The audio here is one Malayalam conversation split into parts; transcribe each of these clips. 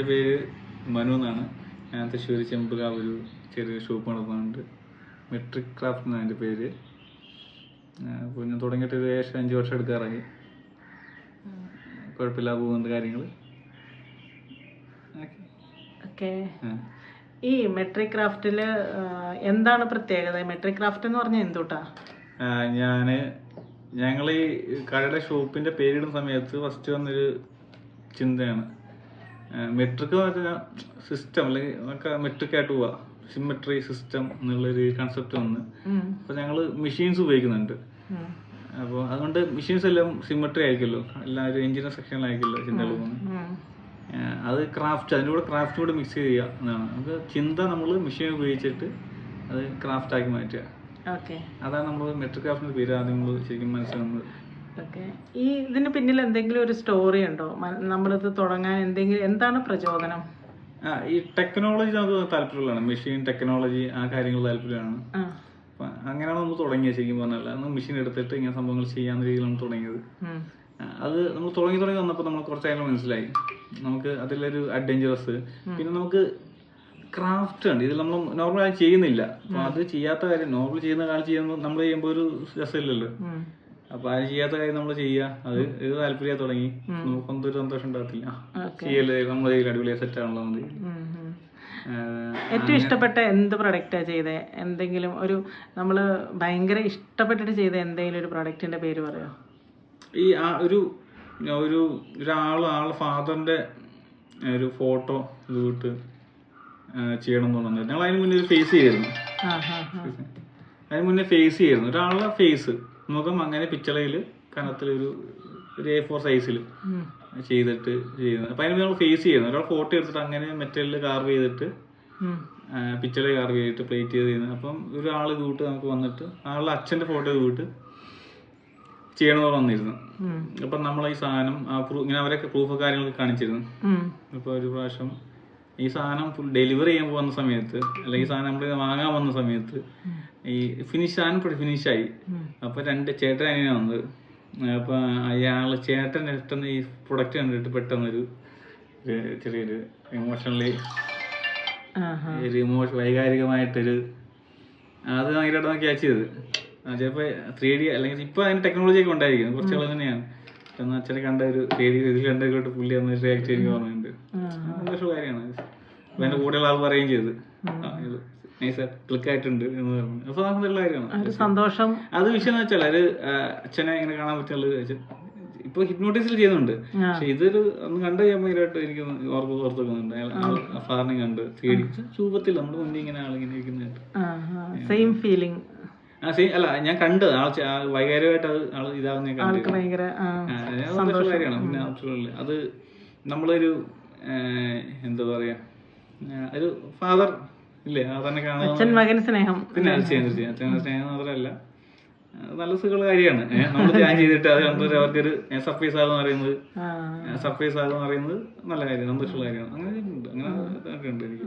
എൻ്റെ പേര് മനു എന്നാണ്. ഞാൻ തൃശ്ശൂർ ചെമ്പുകാവ് ഒരു ചെറിയ ഷോപ്പ് നടത്തുന്നുണ്ട്. മെട്രിക് ക്രാഫ്റ്റ് എന്നാണ് എൻ്റെ പേര്. അപ്പോൾ ഞാൻ തുടങ്ങിയിട്ട് ഒരു 5 വർഷം എടുക്കാറായി. കുഴപ്പമില്ലാതെ പോകുന്നുണ്ട് കാര്യങ്ങൾ. ഓക്കെ. ഈ മെട്രിക് ക്രാഫ്റ്റിൽ എന്താണ് പ്രത്യേകത? മെട്രിക് ക്രാഫ്റ്റ് എന്ന് പറഞ്ഞാൽ എന്തുട്ടാ? ഞങ്ങൾ ഈ കടയുടെ ഷോപ്പിൻ്റെ പേരിടുന്ന സമയത്ത് ഫസ്റ്റ് വന്നൊരു ചിന്തയാണ് മെട്രിക് സിസ്റ്റം, അല്ലെങ്കിൽ നമുക്ക് മെട്രിക്കായിട്ട് പോവാ, സിമെട്രി സിസ്റ്റം എന്നുള്ളൊരു കൺസെപ്റ്റ് വന്ന്. അപ്പോൾ ഞങ്ങൾ മെഷീൻസ് ഉപയോഗിക്കുന്നുണ്ട്. അപ്പോൾ അതുകൊണ്ട് മെഷീൻസ് എല്ലാം സിമെട്രി ആയിരിക്കുമല്ലോ, എല്ലാവരും എഞ്ചിനീയർ സെക്ഷനിലായിരിക്കുമല്ലോ ചിന്തകൾ പോകുന്നത്. അത് ക്രാഫ്റ്റ്, അതിൻ്റെ കൂടെ ക്രാഫ്റ്റ് കൂടെ മിക്സ് ചെയ്യുക എന്നാണ്. നമുക്ക് ചിന്ത നമ്മൾ മെഷീൻ ഉപയോഗിച്ചിട്ട് അത് ക്രാഫ്റ്റ് ആക്കി മാറ്റുക. അതാണ് നമ്മൾ മെട്രിക് ക്രാഫ്റ്റിന്റെ പേര് ആദ്യം നമ്മൾ ശരിക്കും മനസ്സിലാകുന്നത്. ഈ ഇതിന് പിന്നിൽ എന്തെങ്കിലും ഒരു സ്റ്റോറി ഉണ്ടോ? നമ്മളിത് തുടങ്ങാൻ എന്താണ് പ്രചോദനം? ഈ ടെക്നോളജി നമുക്ക് താല്പര്യമുള്ളതാണ്, മെഷീൻ ടെക്നോളജി, ആ കാര്യങ്ങൾ താല്പര്യമാണ്. അപ്പം അങ്ങനെയാണ് നമ്മൾ തുടങ്ങിയത്. ശരിക്കും പറഞ്ഞാൽ അന്ന് മെഷീൻ എടുത്തിട്ട് ഇങ്ങനെ സംഭവങ്ങൾ ചെയ്യാവുന്ന രീതിയിൽ നമ്മൾ തുടങ്ങിയത്. അത് നമ്മൾ തുടങ്ങി വന്നപ്പോൾ നമ്മൾ കുറച്ചായാലും മനസ്സിലായി നമുക്ക് അതിലൊരു അഡ്വഞ്ചറസ്, പിന്നെ നമുക്ക് ക്രാഫ്റ്റ് ഉണ്ട്, ഇതിൽ നമ്മൾ നോർമലായി ചെയ്യുന്നില്ല. അപ്പൊ അത് ചെയ്യാത്ത കാര്യം, നോർമൽ ചെയ്യുന്ന കാര്യം ചെയ്യുമ്പോൾ നമ്മൾ ചെയ്യുമ്പോൾ ഒരു രസമില്ലല്ലോ. അപ്പൊ അത് ചെയ്യാത്ത കാര്യം നമ്മൾ ചെയ്യുക, അത് ഇത് താല്പര്യം തുടങ്ങി, നമുക്കൊന്നും ഒരു സന്തോഷം ഉണ്ടാകത്തില്ല. ചെയ്യല്ലേ, നമ്മൾ അടിപൊളിയായി സെറ്റ് ആണല്ലോ. ഏറ്റവും ഇഷ്ടപ്പെട്ട എന്ത് പ്രൊഡക്റ്റാ ചെയ്തേ? എന്തെങ്കിലും ഒരു നമ്മള് ഭയങ്കര ഇഷ്ടപ്പെട്ടിട്ട് ചെയ്ത എന്തെങ്കിലും ഒരു പ്രൊഡക്റ്റിന്റെ പേര് പറയോ? ഈ ഒരാള് ഫാദറിന്റെ ഒരു ഫോട്ടോ ഇട്ട് ചെയ്യണം എന്ന് പറഞ്ഞത്. ഞങ്ങൾ അതിന് മുന്നേ ഒരു ഫേസ് ചെയ്യായിരുന്നു. ഒരാളുടെ ഫേസ് മുഖം അങ്ങനെ പിച്ചളയിൽ കനത്തിലൊരു A4 സൈസിൽ ചെയ്തിട്ട് ചെയ്യുന്നത്. അപ്പൊ അതിന് നമ്മൾ ഫേസ് ചെയ്യുന്നത്, ഒരാൾ ഫോട്ടോ എടുത്തിട്ട് അങ്ങനെ മെറ്റലിൽ കാർവ് ചെയ്തിട്ട് പിച്ചള കാർവ് ചെയ്തിട്ട് പ്ലേറ്റ് ചെയ്ത് ചെയ്യുന്നത്. അപ്പം ഒരാൾ ഇത് കൂട്ട് നമുക്ക് വന്നിട്ട് ആളുടെ അച്ഛന്റെ ഫോട്ടോ ഇത് കൂട്ട് ചെയ്യണമെന്ന് വന്നിരുന്നു. അപ്പൊ നമ്മൾ ഈ സാധനം ഇങ്ങനെ അവരൊക്കെ പ്രൂഫ് കാര്യങ്ങളൊക്കെ കാണിച്ചിരുന്നു. ഇപ്പൊ ഒരു പ്രാവശ്യം ഈ സാധനം ഫുൾ ഡെലിവറി ചെയ്യാൻ പോകുന്ന സമയത്ത്, അല്ലെങ്കിൽ ഈ സാധനം നമ്മൾ വാങ്ങാൻ വന്ന സമയത്ത് ഈ ഫിനിഷായി. അപ്പൊ 2 ചേട്ടൻ അനിയനാ വന്നത്. അപ്പൊ ചേട്ടൻ പെട്ടെന്ന് ഈ പ്രൊഡക്റ്റ് കണ്ടിട്ട് പെട്ടെന്നൊരു ചെറിയൊരു വൈകാരികമായിട്ടൊരു അത് ഭയങ്കരമായിട്ട് നമുക്ക് ക്യാച്ച് ചെയ്ത്. ചിലപ്പോൾ 3D അല്ലെങ്കിൽ ഇപ്പൊ അതിന് ടെക്നോളജി ഒക്കെ ഉണ്ടായിരിക്കും, കുറച്ചുകൾ തന്നെയാണ്. അച്ഛനെ കണ്ട ഒരു 3D ഇതിൽ കണ്ടോട്ട് പുള്ളി അന്ന് റിയാക്ട് ചെയ്യുക പറഞ്ഞിട്ടുണ്ട്. സന്തോഷ കാര്യമാണ്. അപ്പൊ എന്റെ കൂടെയുള്ള ആൾ പറയുകയും ചെയ്ത് ക്ലിക്ക് ആയിട്ടുണ്ട് എന്ന് പറഞ്ഞു. അപ്പൊ നമുക്കുള്ള കാര്യമാണ് സന്തോഷം. അത് വിഷയം എന്ന് വെച്ചാൽ അത് അച്ഛനെ ഇങ്ങനെ കാണാൻ പറ്റുള്ള ഇപ്പൊ ഹിപ്നോട്ടിസിൽ ചെയ്യുന്നുണ്ട്. പക്ഷെ ഇതൊരു ഒന്ന് കണ്ടു കഴിയുമ്പോഴായിട്ട് എനിക്ക് ഓർത്ത് വെക്കുന്നുണ്ട്. ഫാറിനെ കണ്ട് 3D രൂപത്തിൽ നമ്മുടെ മുന്നിൽ ഇങ്ങനെ ആളിങ്ങനെ ഇരിക്കുന്നുണ്ട്. അല്ല, ഞാൻ കണ്ടത് വൈകാരികമായിട്ട് ആള് ഇതാവുന്ന കാര്യമാണ്. പിന്നെ അത് നമ്മളൊരു എന്താ പറയാ, ഒരു ഫാദർ ഇല്ലേ, അതന്നെ കാണാൻ പിന്നെ അച്ഛൻ്റെ സ്നേഹം മാത്രമല്ല, നല്ല സുഖമുള്ള കാര്യമാണ്. നമ്മൾ ധ്യാനം ചെയ്തിട്ട് അത് കണ്ടിട്ട് അവർക്കൊരു സർപ്രൈസ് ആകുന്ന പറയുന്നത് നല്ല കാര്യം, സന്തോഷമുള്ള കാര്യമാണ്. അങ്ങനെ ഉണ്ട് എനിക്ക്.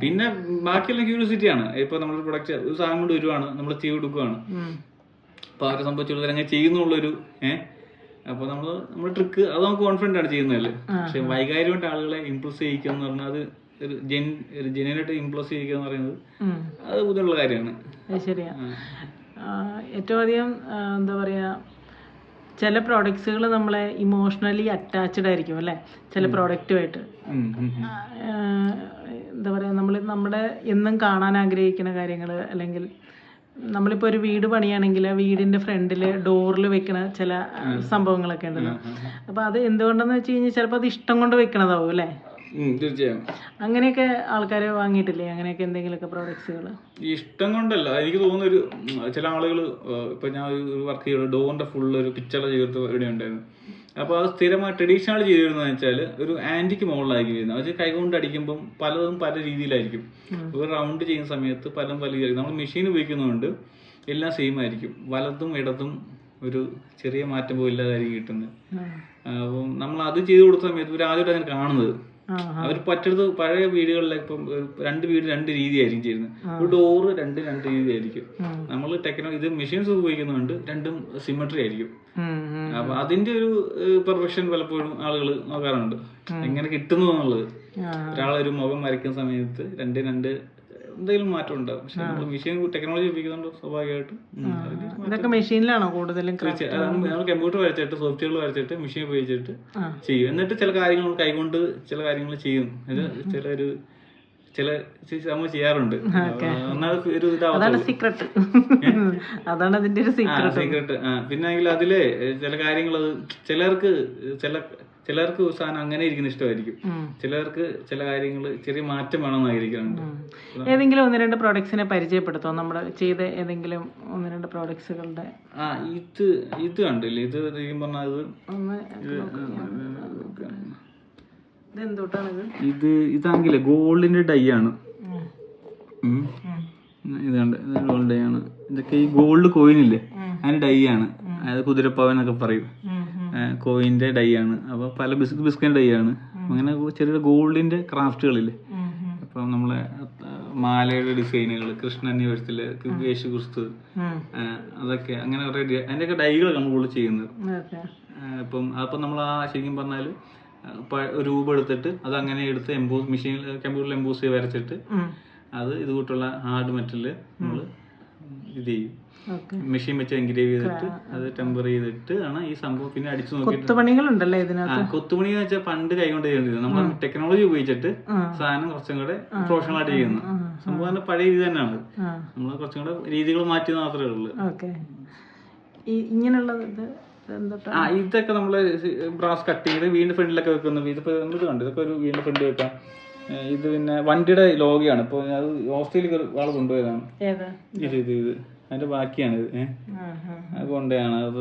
പിന്നെ ബാക്കിയെല്ലാം ക്യൂരിയോസിറ്റിയാണ്. ഇപ്പൊ നമ്മളൊരു പ്രൊഡക്റ്റ് ഒരു സാധനം കൊണ്ട് വരുവാണ്, നമ്മൾ ചെയ്ത് കൊടുക്കുകയാണ്. അപ്പൊ അവരെ സംബന്ധിച്ചുള്ള അങ്ങനെ ചെയ്യുന്നുള്ളൊരു അപ്പൊ നമ്മുടെ ട്രിക്ക് അത് നമുക്ക് കോൺഫിഡന്റ് ആണ് ചെയ്യുന്നതല്ലേ. പക്ഷെ വൈകാരികമായിട്ട് ആളുകളെ ഇംപ്രസ് ചെയ്യിക്കുക എന്ന് പറഞ്ഞാൽ അത് ഒരു ജെന്യൂനായിട്ട് ഇംപ്രസ് ചെയ്യിക്കുക എന്ന് പറയുന്നത് അത് ബുദ്ധിമുട്ടുള്ള കാര്യമാണ്. ശരിയാ. ഏറ്റവും അധികം എന്താ പറയാ, ചില പ്രോഡക്ട്സുകൾ നമ്മളെ ഇമോഷണലി അറ്റാച്ച്ഡ് ആയിരിക്കും അല്ലെ, ചില പ്രോഡക്റ്റുമായിട്ട്. എന്താ പറയാ, നമ്മുടെ എന്നും കാണാൻ ആഗ്രഹിക്കുന്ന കാര്യങ്ങൾ, അല്ലെങ്കിൽ നമ്മളിപ്പോ ഒരു വീട് പണിയാണെങ്കിൽ വീടിന്റെ ഫ്രണ്ടില് ഡോറിൽ വെക്കണ ചില സംഭവങ്ങളൊക്കെ ഉണ്ടല്ലോ. അപ്പൊ അത് എന്തുകൊണ്ടെന്ന് വെച്ച് കഴിഞ്ഞാൽ ചിലപ്പോ അത് ഇഷ്ടം കൊണ്ട് വെക്കണതാവും അല്ലെ. തീർച്ചയായും അങ്ങനെയൊക്കെ ആൾക്കാര് വാങ്ങിയിട്ടില്ലേ, അങ്ങനെയൊക്കെ എന്തെങ്കിലുമൊക്കെ പ്രോഡക്ട്സുകൾ? ഇഷ്ടം കൊണ്ടല്ല, എനിക്ക് തോന്നുന്നൊരു ചില ആളുകൾ, ഇപ്പൊ ഞാൻ ഒരു വർക്ക് ചെയ്തു, ഡോറിന്റെ ഫുള്ള് ഒരു പിക്ചർ ചേർത്ത് ഇവിടെ ഉണ്ടായിരുന്നു. അപ്പോൾ അത് സ്ഥിരമായി ട്രഡീഷണൽ ചെയ്തിരുന്നത് വെച്ചാൽ ഒരു ആന്റിക്ക് മോഡലായിരിക്കും വരുന്നത്. അത് കൈകൊണ്ട് അടിക്കുമ്പം പലതും പല രീതിയിലായിരിക്കും. ഒരു റൗണ്ട് ചെയ്യുന്ന സമയത്ത് പലതും പല രീതിയിലായിരിക്കും. നമ്മൾ മെഷീൻ ഉപയോഗിക്കുന്നതുകൊണ്ട് എല്ലാം സെയിം ആയിരിക്കും, വലതും ഇടതും ഒരു ചെറിയ മാറ്റം പോലും ഇല്ലാതായിരിക്കും കിട്ടുന്നത്. അപ്പം നമ്മൾ അത് ചെയ്ത് കൊടുത്ത സമയത്ത് ഒരു ആദ്യമായിട്ട് അങ്ങനെ കാണുന്നത് അവർ പറ്റടുത്ത് പഴയ വീടുകളിലൊക്കെ ഇപ്പം 2 വീട് 2 രീതിയായിരിക്കും ചെയ്യുന്നത്. ഒരു ഡോറ് 2 രീതിയായിരിക്കും. നമ്മൾ ഇത് മെഷീൻസ് ഉപയോഗിക്കുന്നുണ്ട്, രണ്ടും സിമെട്രി ആയിരിക്കും. അപ്പൊ അതിന്റെ ഒരു പെർഫെക്ഷൻ പലപ്പോഴും ആളുകൾ നോക്കാറുണ്ട്, എങ്ങനെ കിട്ടുന്നു എന്നുള്ളത്. ഒരാളൊരു മുഖം വരയ്ക്കുന്ന സമയത്ത് രണ്ട് എന്തെങ്കിലും മാറ്റം ഉണ്ടാവും. പക്ഷെ നമ്മൾ മെഷീൻ ടെക്നോളജി ഉപയോഗിക്കുന്നുണ്ട്, സ്വാഭാവികമായിട്ടും ഇതൊക്കെ മെഷീനിലാണോ കൂടുതലും? നമ്മൾ കമ്പ്യൂട്ടർ വരച്ചിട്ട് സോഫ്റ്റ്വെയർ വരച്ചിട്ട് മെഷീൻ ഉപയോഗിച്ചിട്ട് ചെയ്യും. എന്നിട്ട് ചില കാര്യങ്ങൾ കൈകൊണ്ട് ചില കാര്യങ്ങൾ ചെയ്യും. ചില നമ്മൾ ചെയ്യാറുണ്ട്. അതാണ് സീക്രട്ട്. അതാണ് അതിന്റെ ഒരു സീക്രട്ട്. പിന്നെ അതില് ചില കാര്യങ്ങൾ ചിലർക്ക് സാധനം അങ്ങനെ ഇരിക്കുന്ന ഇഷ്ടമായിരിക്കും, ചിലർക്ക് ചില കാര്യങ്ങൾ ചെറിയ മാറ്റം വേണമെന്ന് ആഗ്രഹിക്കാറുണ്ട്. ഏതെങ്കിലും 1-2 പ്രോഡക്ട്സിനെ പരിചയപ്പെടുത്തോ, നമ്മുടെ ചെയ്ത ഏതെങ്കിലും 1-2 പ്രോഡക്ട്സുകളുടെ? ഇത് കണ്ടില്ലേ, ഇത് പറഞ്ഞത് ഇതാണെങ്കിലേ ഗോൾഡിന്റെ ഡൈ ആണ്. ഇത് കണ്ട്, ഗോൾഡ് ഡൈ ആണ്. ഇതൊക്കെ ഈ ഗോൾഡ് കോയിനില്ലേ അതിന് ഡൈ ആണ്. അതായത് കുതിരപ്പാവൻ എന്നൊക്കെ പറയും, കോയിന്റെ ഡൈ ആണ്. അപ്പൊ പല ബിസ്ക്കറ്റ് ഡൈ ആണ്. അങ്ങനെ ചെറിയ ഗോൾഡിന്റെ ക്രാഫ്റ്റുകളില്ലേ, അപ്പം നമ്മളെ മാലയുടെ ഡിസൈനുകൾ, കൃഷ്ണന്റെ വേഷത്തില് യേശു ക്രിസ്തു, അതൊക്കെ അങ്ങനെ അതിന്റെയൊക്കെ ഡൈകളൊക്കെ നമ്മൾ കൂടുതൽ ചെയ്യുന്നത്. അപ്പം നമ്മൾ ശരിക്കും പറഞ്ഞാല് രൂപം എടുത്തിട്ട് അത് അങ്ങനെ എടുത്ത് കമ്പ്യൂട്ടറിൽ എംബോസ് ചെയ്ത് വരച്ചിട്ട് അത് ഇതുകൂട്ടുള്ള ഹാർഡ് മെറ്റല് നമ്മൾ ഇത് ചെയ്യും, മെഷീൻ വെച്ച് എൻഗ്രേവ് ചെയ്തിട്ട് അത് ടെമ്പർ ചെയ്തിട്ട് ആണ് ഈ സംഭവം. പിന്നെ അടിച്ചു നോക്കിയിട്ട് കൊത്തുപണികളുണ്ടല്ലേ ഇതിനകത്ത്? കൊത്തുപണി എന്ന് വെച്ചാൽ പണ്ട് കൈകൊണ്ട് ചെയ്യുന്നത്, നമ്മൾ ടെക്നോളജി ഉപയോഗിച്ചിട്ട് സാധനം കുറച്ചും കൂടെ പ്രൊഫഷണൽ ആയിട്ട് ചെയ്യുന്നു. സംഭവം പഴയ രീതി തന്നെയാണ്, നമ്മൾ കുറച്ചും കൂടെ രീതികൾ മാറ്റി മാത്രമേ ഉള്ളൂ. ഇതൊക്കെ നമ്മള് ബ്രാസ് കട്ട് ചെയ്ത് വീടിന്റെ ഫ്രണ്ടിലൊക്കെ വെക്കുന്നത്. ഇതിപ്പോ നമ്മൾ കണ്ടു, ഇതൊക്കെ ഒരു വീടിന്റെ ഫ്രണ്ട് വെക്കാം. ഇത് പിന്നെ വണ്ടിയുടെ ലോഗയാണ്. ഇപ്പൊ അത് ഓസ്ട്രേലിയക്ക് ആള് കൊണ്ടുപോയതാണ്. ഇത് അതിന്റെ ബാക്കിയാണ്. അത് കൊണ്ടാണ് അത്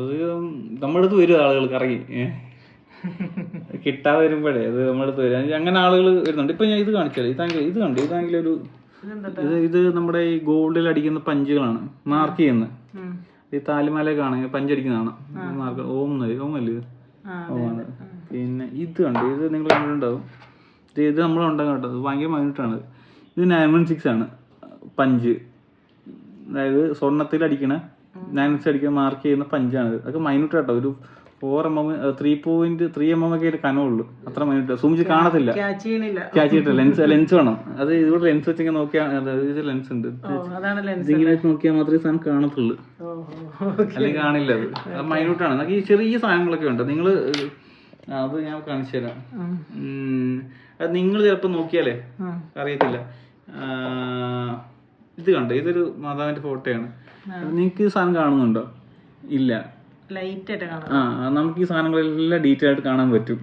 നമ്മുടെ അടുത്ത് വരും ആളുകൾ കറങ്ങി, കിട്ടാതെ വരുമ്പോഴേ അത് നമ്മുടെ അടുത്ത് വരും. അങ്ങനെ ആളുകൾ വരുന്നുണ്ട്. ഇപ്പൊ ഞാൻ ഇത് കാണിച്ചാലേ, ഇത് കണ്ടു, ഇതാണെങ്കിൽ ഇത് നമ്മുടെ ഈ ഗോൾഡിൽ അടിക്കുന്ന പഞ്ചുകളാണ്, മാർക്ക് ചെയ്യുന്നത്. ഈ താലിമാലയൊക്കെ പഞ്ചടിക്കുന്നതാണ് മാർക്ക്. ഓമല്ലേ ഓമാണ്. പിന്നെ ഇത് കണ്ടു, ഇത് നിങ്ങൾ കണ്ടിട്ടുണ്ടാവും. ഇത് നമ്മളുണ്ടാകും കേട്ടോ, ഇത് ഭയങ്കര മൈന്യൂട്ടാണ്. ഇത് 916 ആണ് പഞ്ച്. അതായത് സ്വർണ്ണത്തിൽ അടിക്കണ 916 അടിക്കുന്ന മാർക്ക് ചെയ്യുന്ന പഞ്ചാണിത്. അതൊക്കെ മൈന്യൂട്ട് കേട്ടോ. ഒരു 4 mm 3.3 mm ഒക്കെ കനമുള്ളൂ. അത്ര മൈന്യൂട്ട്, സൂം ചെയ്ത് കാണത്തില്ല, ക്യാച്ച് ചെയ്തിട്ടില്ല. ലെൻസ് വേണം. അത് ഇതുകൂടെ ലെൻസ് വെച്ചിങ്ങനെ നോക്കിയാൽ, ലെൻസ് ഉണ്ട്, ഇതിങ്ങനെ നോക്കിയാൽ മാത്രമേ സാധനം കാണത്തുള്ളൂ, അല്ലെങ്കിൽ കാണില്ല. അത് മൈന്യൂട്ടാണ്. നമുക്ക് ഈ ചെറിയ സാധനങ്ങളൊക്കെ ഉണ്ട്. നിങ്ങള് അത് ഞാൻ കാണിച്ചു തരാം. അത് നിങ്ങൾ ചിലപ്പോ നോക്കിയാലേ അറിയത്തില്ല. ഇത് കണ്ടോ, ഇതൊരു മാതാവിന്റെ ഫോട്ടോയാണ്. നിങ്ങൾക്ക് ഈ സാധനം കാണുന്നുണ്ടോ? ഇല്ല, നമുക്ക് ഈ സാധനങ്ങളെല്ലാം ഡീറ്റെയിൽ ആയിട്ട് കാണാൻ പറ്റും.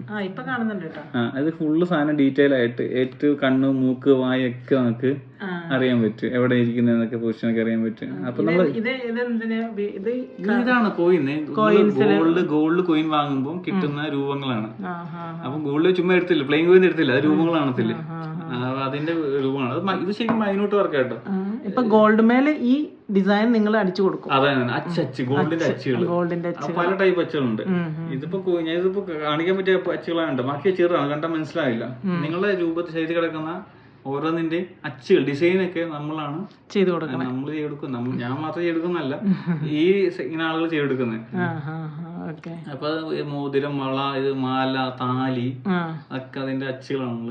അത് ഫുള്ള് സാധനം ഡീറ്റെയിൽ ആയിട്ട് ഏറ്റവും കണ്ണ്, മൂക്ക്, വായൊക്കെ നമുക്ക് അറിയാൻ പറ്റും, എവിടെ ഇരിക്കുന്നതൊക്കെ പൊസിഷനൊക്കെ അറിയാൻ പറ്റും. അപ്പൊ നമ്മള് ഇതാണ് കോയിൻ. ഗോൾഡ് കോയിൻ വാങ്ങുമ്പോൾ കിട്ടുന്ന രൂപങ്ങളാണ്. അപ്പൊ ഗോൾഡ് ചുമ്മാ എടുത്തില്ല, പ്ലെയിൻ കോയിൻ എടുത്തില്ല, അത് രൂപങ്ങൾ കാണത്തില്ല, അതിന്റെ രൂപമാണ്. അത് ഇത് ശരിക്കും മൈന്യൂട്ട് വർക്ക് കേട്ടോ. ഇപ്പൊ ഗോൾഡ് മേലെ ഈ ഡിസൈൻ നിങ്ങൾ അടിച്ചു കൊടുക്കും. അതെ, ഗോൾഡിന്റെ അച്ചുകൾ, പല ടൈപ്പ് അച്ചുകളുണ്ട്. ഇതിപ്പോ കാണിക്കാൻ പറ്റിയ അച്ചുകളാണ്. ബാക്കി ചെറുതാണ്, കണ്ടാൽ മനസ്സിലാവില്ല. നിങ്ങളുടെ രൂപത്തിൽ ശൈലി കിടക്കുന്ന ഓരോന്നിന്റെ അച്ചുകൾ, ഡിസൈനൊക്കെ നമ്മളാണ് ചെയ്തു കൊടുക്കുന്നത്. നമ്മൾ ചെയ്തെടുക്കും, ഞാൻ മാത്രം ചെയ്തെടുക്കുന്നല്ല, ഈ ഇങ്ങനെ ആളുകൾ ചെയ്തെടുക്കുന്നത്. അപ്പൊ മോതിരം, വള, ഇത് മാല, താലി ഒക്കെ അതിന്റെ അച്ചുകളാണ് നമ്മൾ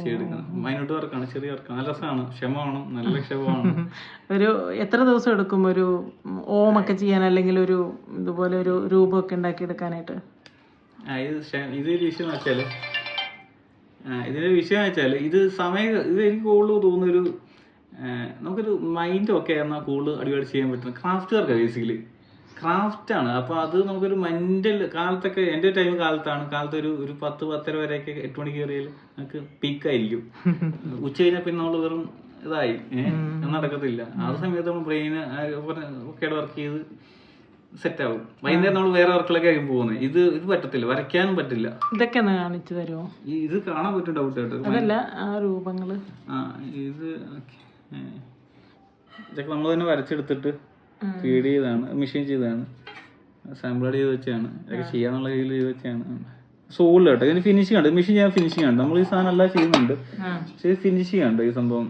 ചെയ്തെടുക്കുന്നത്. മൈന്യൂട്ട് വർക്കാണ്, ചെറിയ വർക്കാണ്, നല്ല രസമാണ്. ക്ഷമ വേണം, നല്ല ക്ഷമ വേണം. ഒരു എത്ര ദിവസം എടുക്കും ഒരു ഓമൊക്കെ ചെയ്യാൻ, അല്ലെങ്കിൽ ഒരു ഇതുപോലെ ഒരു രൂപമൊക്കെ ഉണ്ടാക്കി എടുക്കാനായിട്ട്? ഇതൊരു വിഷയം വെച്ചാല് ഇതിന്റെ വിഷയം വെച്ചാല് ഇത് എനിക്ക് കൂടുതൽ തോന്നുന്നൊരു നമുക്കൊരു മൈൻഡ് ഒക്കെ എന്നാൽ കൂടുതൽ അടിപൊളി ചെയ്യാൻ പറ്റുന്ന ക്രാഫ്റ്റ് വർക്കാണ്. ബേസിക്കലി ക്രാഫ്റ്റ് ആണ്. അപ്പൊ അത് നമുക്കൊരു മെന്റൽ കാലത്തൊക്കെ, എന്റെ ടൈം കാലത്ത് ഒരു 10-10:30 വരെയൊക്കെ 8 മണിക്ക് കയറിയാൽ നമുക്ക് പീക്കായിരിക്കും. ഉച്ച കഴിഞ്ഞാൽ പിന്നെ നമ്മൾ വെറും ഇതായി നടക്കത്തില്ല. ആ സമയത്ത് നമ്മൾ ബ്രെയിന് ഒക്കെ വർക്ക് ചെയ്ത് സെറ്റ് ആവും. വൈകുന്നേരം നമ്മൾ വേറെ വർക്കിലൊക്കെ ആയിരിക്കും പോകുന്നത്. ഇത് പറ്റത്തില്ല, വരയ്ക്കാനും പറ്റില്ല. ഇതൊക്കെ കാണിച്ചു തരുമോ? ഇത് കാണാൻ പറ്റും ഡൗട്ട് ആയിട്ട്. അതല്ല ആ രൂപങ്ങള്, ഇതൊക്കെ നമ്മൾ തന്നെ വരച്ചെടുത്തിട്ട് 3D ചെയ്താണ്, മെഷീൻ ചെയ്താണ്, സാമ്പിൾ ചെയ്ത് വെച്ചാണ്, ഇതൊക്കെ ചെയ്യാന്നുള്ള രീതിയിൽ ചെയ്ത് വെച്ചാണ്. സോളിൽ കേട്ടോ. ഇതിന് ഫിനിഷിംഗ് ഉണ്ട്, മെഷീൻ ചെയ്യാൻ ഫിനിഷിംഗ് ഉണ്ട്. നമ്മൾ ഈ സാധനം എല്ലാം ചെയ്യുന്നുണ്ട്, ആ. പക്ഷേ ഫിനിഷിംഗ് ഉണ്ട് ഈ സംഭവം.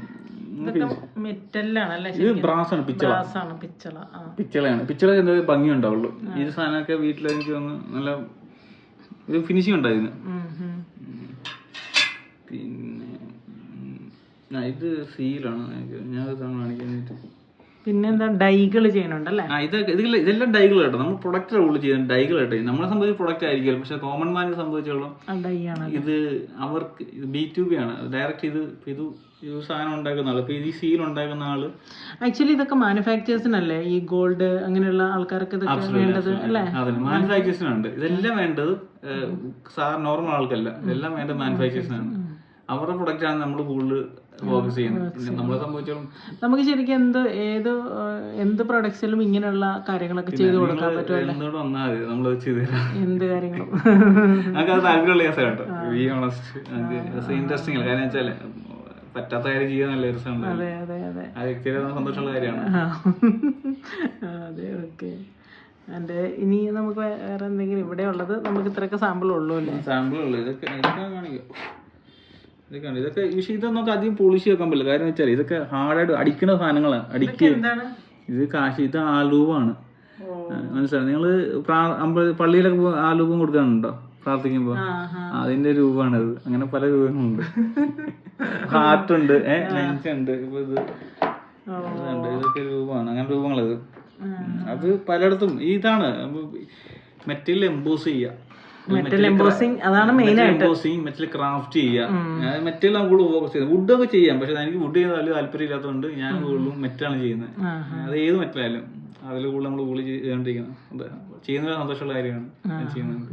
മെറ്റലിലാണല്ലേ? ഇത് ബ്രാസ് ആണ്, പിച്ചള. ബ്രാസാണ്, പിച്ചള. ആ. പിച്ചളയാണ്. പിച്ചള എന്താ ഭംഗി ഉണ്ടാവുള്ളൂ. ഈ സാധനമൊക്കെ വീട്ടിൽ എനിക്ക് വന്ന് നല്ല ഇത് ഫിനിഷിംഗ് ഉണ്ട് ഇതിന്. പിന്നെ ഇത് സീലാണ്, ഞാൻ കാണിക്കാനായിട്ട്. പിന്നെ എന്താ ഡൈകൾ ചെയ്യണുണ്ടല്ലേ? ഇതെല്ലാം ഡൈകൾ കേട്ടോ. നമ്മൾ പ്രൊഡക്റ്റ് ഉള്ളിൽ ചെയ്യുന്ന ഡൈകൾ കേട്ടോ. നമ്മളെ സംബന്ധിച്ച് പ്രൊഡക്റ്റ് ആയിരിക്കും, പക്ഷെ കോമൺ മാനെ സംബന്ധിച്ചോളം ഇത് അവർക്ക് B2B ആണ് ഡയറക്റ്റ്. ഇത് സാധനം ഉണ്ടാക്കുന്ന ആള്, ഇപ്പൊ ഈ സീൽ ഉണ്ടാക്കുന്ന ആള് ആക്ച്വലി ഇതൊക്കെ മാനുഫാക്ചേഴ്സിനല്ലേ, ഈ ഗോൾഡ് അങ്ങനെയുള്ള ആൾക്കാർക്ക് ഇതൊക്കെ വേണ്ടത് അല്ലേ? അതെ, മാനുഫാക്ചേഴ്സിനുണ്ട് ഇതെല്ലാം വേണ്ടത്. നോർമൽ ആൾക്കല്ല, ഇതെല്ലാം വേണ്ടത് മാനുഫാക്ചേഴ്സിനാണ്. അവരുടെ പ്രൊഡക്റ്റ് ആണ് നമ്മൾ കൂടുതൽ ഫോക്കസ് ചെയ്യുന്നത്. പിന്നെ നമ്മളെ സംബന്ധിച്ചോളം നമുക്ക് ശരിക്കും എന്ത് പ്രൊഡക്ട്സിലും ഇങ്ങനെയുള്ള കാര്യങ്ങളൊക്കെ ചെയ്തു കൊടുക്കാൻ പറ്റുമല്ലോ. എന്തുകൊണ്ട് വന്നാൽ മതി, നമ്മളത് ചെയ്തു തരാം. എന്ത് കാര്യങ്ങളും നമുക്ക് അത് താല്പര്യമുള്ള കേസാണ് കേട്ടോ. ബി ഓണസ്റ്റ്, ഇൻട്രസ്റ്റിംഗ് ആണ്. കാരണം വെച്ചാല് പറ്റാത്ത കാര്യം ചെയ്യാൻ നല്ല രസമുണ്ട്. അത് വ്യക്തിയുടെ സന്തോഷമുള്ള കാര്യമാണ്. അതെ, ഓക്കെ. ഇനി നമുക്ക് വേറെ എന്തെങ്കിലും ഇവിടെ ഉള്ളത്? നമുക്ക് ഇത്രയൊക്കെ സാമ്പിൾ ഉള്ളൂ അല്ലേ? സാമ്പിൾ ഉള്ളു. ഇതൊക്കെ കാണിക്കാം. ഇതൊക്കെ പക്ഷേ ഇതൊന്നും അധികം പോളിഷ് വെക്കാൻ പറ്റില്ല. കാര്യം വെച്ചാൽ ഇതൊക്കെ ഹാർഡായിട്ട് അടിക്കുന്ന സാധനങ്ങളാണ്. ഇത് ആലൂപാണ്, മനസ്സിലായി? നിങ്ങള് പള്ളിയിലൊക്കെ ആലൂപം കൊടുക്കാനുണ്ടോ പ്രാർത്ഥിക്കുമ്പോ? അതിന്റെ രൂപമാണിത്. അങ്ങനെ പല രൂപങ്ങളുണ്ട്. ഹാർട്ട് ഉണ്ട്, ലെൻസ് ഉണ്ട്. ഇപ്പൊ ഇതൊക്കെ രൂപമാണ്, അങ്ങനെ രൂപങ്ങളിത്. അത് പലയിടത്തും ഇതാണ് മെറ്റീരിയൽ എംബോസ് ചെയ്യുക. മെറ്റൽ എംബോസിംഗ് അതാണ് മെയിൻ ആയിട്ട്. എംബോസിംഗ്, മെറ്റൽ ക്രാഫ്റ്റ് ചെയ്യുക. മെറ്റൽ നമ്മൾ കൂടുതൽ ഫോക്കസ് ചെയ്യുന്നത്. വുഡൊക്കെ ചെയ്യാം, പക്ഷെ എനിക്ക് വുഡ് ചെയ്യാൻ വലിയ താല്പര്യം ഇല്ലാത്തതുകൊണ്ട് ഞാൻ കൂടുതലും മെറ്റലാണ് ചെയ്യുന്നത്. അത് ഏത് മെറ്റലായാലും അതിൽ കൂടുതൽ നമ്മൾ കൂടുതൽ ചെയ്തുകൊണ്ടിരിക്കുന്നത് ചെയ്യുന്നത് സന്തോഷമുള്ള കാര്യമാണ് ചെയ്യുന്നത്.